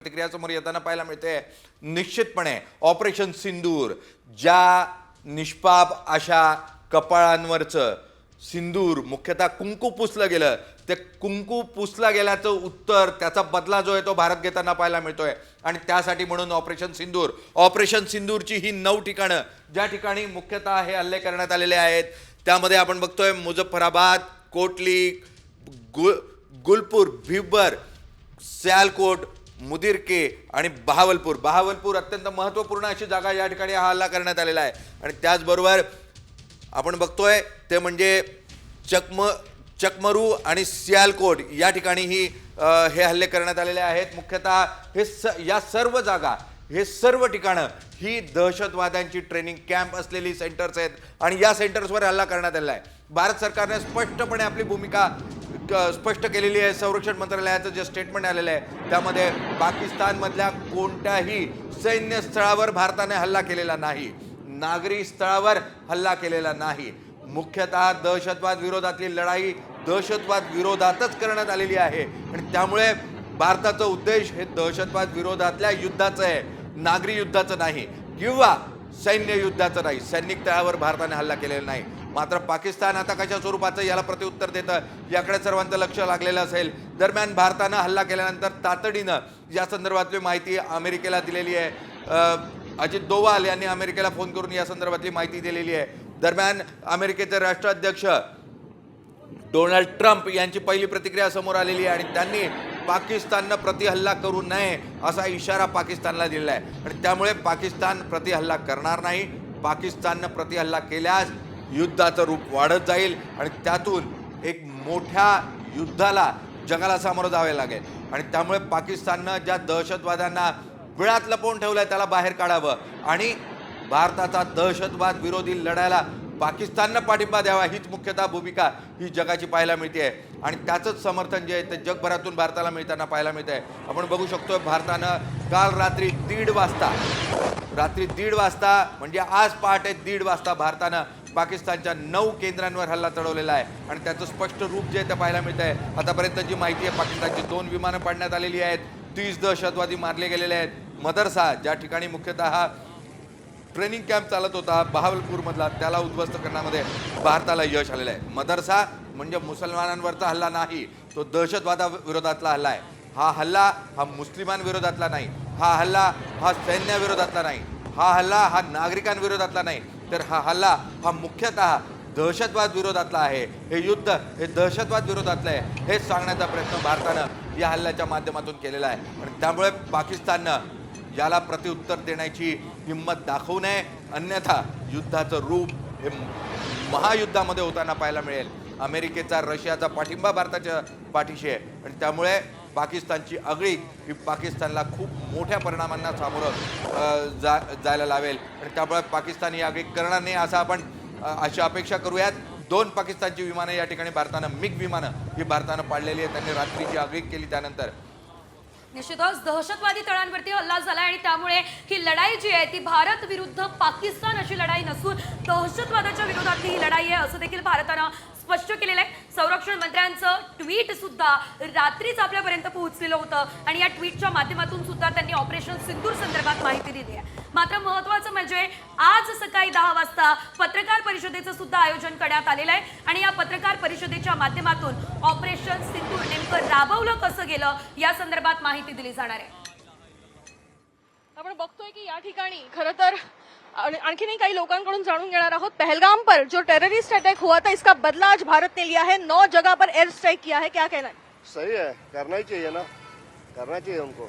प्रतिक्रिया समोर येताना पाहायला मिळते। निश्चितपणे ऑपरेशन सिंदूर ज्या निष्पाप अशा कपाळांवरचं सिंदूर मुख्यतः कुंकू पुसलं गेलं, ते कुंकू पुसला गेल्याचं उत्तर त्याचा बदला जो आहे तो भारत घेताना पाहायला मिळतोय। आणि त्यासाठी म्हणून ऑपरेशन सिंदूरची ही 9 ठिकाणं ज्या ठिकाणी मुख्यतः हे हल्ले करण्यात आलेले आहेत त्यामध्ये आपण बघतोय मुझफ्फराबाद, कोटली, गुलपूर, भिबर, सियालकोट, मुदिरके आणि बहावलपूर अत्यंत महत्त्वपूर्ण अशी जागा या ठिकाणी हा हल्ला करण्यात आलेला आहे। आणि त्याचबरोबर आपण बघतोय ते म्हणजे चकमरू आणि सियालकोट या ठिकाणीही हे हल्ले करण्यात आलेले आहेत। मुख्यतः या सर्व जागा, हे सर्व ठिकाणं ही दहशतवाद्यांची ट्रेनिंग कॅम्प असलेली सेंटर्स आहेत आणि या सेंटर्सवर हल्ला करण्यात आलेला आहे। भारत सरकारने स्पष्टपणे आपली भूमिका स्पष्ट केलेली आहे। संरक्षण मंत्रालयाचं जे स्टेटमेंट आलेलं आहे त्यामध्ये पाकिस्तानमधल्या कोणत्याही सैन्य स्थळावर भारताने हल्ला केलेला नाही, नागरी स्थळावर हल्ला केलेला नाही। मुख्यतः दहशतवाद विरोधातली लढाई दहशतवाद विरोधातच करण्यात आलेली आहे आणि त्यामुळे भारताचा उद्देश हे दहशतवाद विरोधातल्या युद्धाचं आहे, नागरी युद्धाचं नाही किंवा सैन्य युद्धाचं नाही। सैनिक तळावर भारताने हल्ला केलेला नाही। मात्र पाकिस्तान आता कशा स्वरूपाचं याला प्रत्युत्तर देतं याकडे सर्वांचं लक्ष लागलेलं असेल। दरम्यान भारतानं हल्ला केल्यानंतर तातडीनं या संदर्भातली माहिती अमेरिकेला दिलेली आहे। अजित डोवाल यांनी अमेरिकेला फोन करून या संदर्भातली माहिती दिलेली आहे। दरम्यान अमेरिकेचे राष्ट्राध्यक्ष डोनाल्ड ट्रम्प यांची पहिली प्रतिक्रिया समोर आलेली आहे आणि त्यांनी पाकिस्ताननं प्रतिहल्ला करू नये असा इशारा पाकिस्तानला दिलेला आहे आणि त्यामुळे पाकिस्तान प्रतिहल्ला करणार नाही। पाकिस्ताननं प्रतिहल्ला केल्यास युद्धाचं रूप वाढत जाईल आणि त्यातून एक मोठ्या युद्धाला जगाला सामोरं जावे लागेल आणि त्यामुळे पाकिस्ताननं ज्या दहशतवाद्यांना बिळात लपवून ठेवलंय त्याला बाहेर काढावं आणि भारताचा दहशतवाद विरोधी लढायला पाकिस्ताननं पाठिंबा द्यावा हीच मुख्यतः भूमिका ही जगाची पाहायला मिळते आहे आणि त्याचंच समर्थन जे आहे ते जगभरातून भारताला मिळताना पाहायला मिळत आहे। आपण बघू शकतो भारतानं काल रात्री 1:30 वाजता म्हणजे आज पहाटे 1:30 वाजता भारतानं पाकिस्तानच्या 9 केंद्रांवर हल्ला चढवलेला आहे आणि त्याचं स्पष्ट रूप जे आहे ते पाहायला मिळत आहे। आतापर्यंत जी माहिती आहे पाकिस्तानची 2 विमानं पाडण्यात आलेली आहेत, 30 दहशतवादी मारले गेलेले आहेत। मदरसा ज्या ठिकाणी मुख्यतः ट्रेनिंग कॅम्प चालत होता बहावलपूरमधला त्याला उद्ध्वस्त करण्यामध्ये भारताला यश आलेलं आहे। मदरसा म्हणजे मुसलमानांवरचा हल्ला नाही, तो दहशतवादाविरोधातला हल्ला आहे। हा हल्ला हा मुस्लिमांविरोधातला नाही, हा हल्ला हा सैन्याविरोधातला नाही, हा हल्ला हा नागरिकांविरोधातला नाही, तर हा हल्ला हा मुख्यतः दहशतवाद विरोधातला आहे। हे युद्ध हे दहशतवाद विरोधातलं आहे हे सांगण्याचा प्रयत्न भारतानं या हल्ल्याच्या माध्यमातून केलेला आहे आणि त्यामुळे पाकिस्ताननं याला प्रत्युत्तर देण्याची हिंमत दाखवू नये, अन्यथा युद्धाचं रूप हे महायुद्धामध्ये होताना पाहायला मिळेल। अमेरिकेचा रशियाचा पाठिंबा भारताच्या पाठीशी आहे आणि त्यामुळे पाकिस्तानची आगळीक ही पाकिस्तानला खूप मोठ्या परिणामांना सामोरं जायला लावेल आणि त्यामुळे पाकिस्तान ही आगळीक करणार नाही असं आपण अशी अपेक्षा करूयात। 2 पाकिस्तानची विमानं या ठिकाणी भारतानं मिग विमानं ही भारतानं पाडलेली आहे, त्यांनी रात्रीची आगळीक केली। त्यानंतर निश्चितच दहशतवादी तळांवरती हल्ला झाला आणि त्यामुळे ही लढाई जी आहे ती भारत विरुद्ध पाकिस्तान अशी लढाई नसून दहशतवादाच्या विरोधातली ही लढाई आहे असं देखील भारतानं स्पष्ट केलेलं आहे। संरक्षण मंत्र्यांचं ट्विट सुद्धा रात्रीच आपल्यापर्यंत पोहोचलेलं होतं आणि या ट्विटच्या माध्यमातून सुद्धा त्यांनी ऑपरेशन सिंदूर संदर्भात माहिती दिली आहे। मात्र महत्त्वाचं म्हणजे आज सकाळी 10 वाजता पत्रकार परिषदेचं सुद्धा आयोजन करण्यात आलेलं आहे आणि या पत्रकार परिषदेच्या माध्यमातून ऑपरेशन सिंदूर नेमकं राबवलं कसं गेलं या संदर्भात माहिती दिली जाणार आहे। आपण बघतोय की या ठिकाणी खरं तर आणखी काही लोकांकडून जाणून घेणार आहोत। पहलगाम पर जो टेररिस्ट अटैक हुआ था इसका बदला आज भारत ने लिया है, 9 जगह पर एयर स्ट्राइक किया है, क्या कहना है? सही है, करना ही चाहिए ना, करना चाहिए उनको,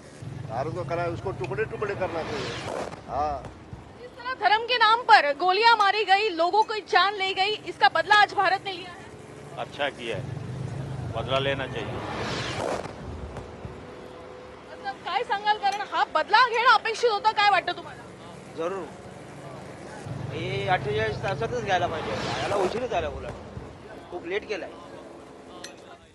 भारत को करना है, उसको टुकड़े टुकड़े करना चाहिए। हाँ, जिस तरह धर्म के नाम पर गोलियां मारी गई, लोगों की जान ली गई, इसका बदला आज भारत ने लिया है। अच्छा किया है, बदला लेना चाहिए। मतलब काय सांगाल, कारण हा बदला घेणं अपेक्षित होतं, काय वाटतं तुम्हाला? जरूर हे 48 तासातच घ्यायला पाहिजे, याला उशीरच झाला, बोला खूप लेट केलाय।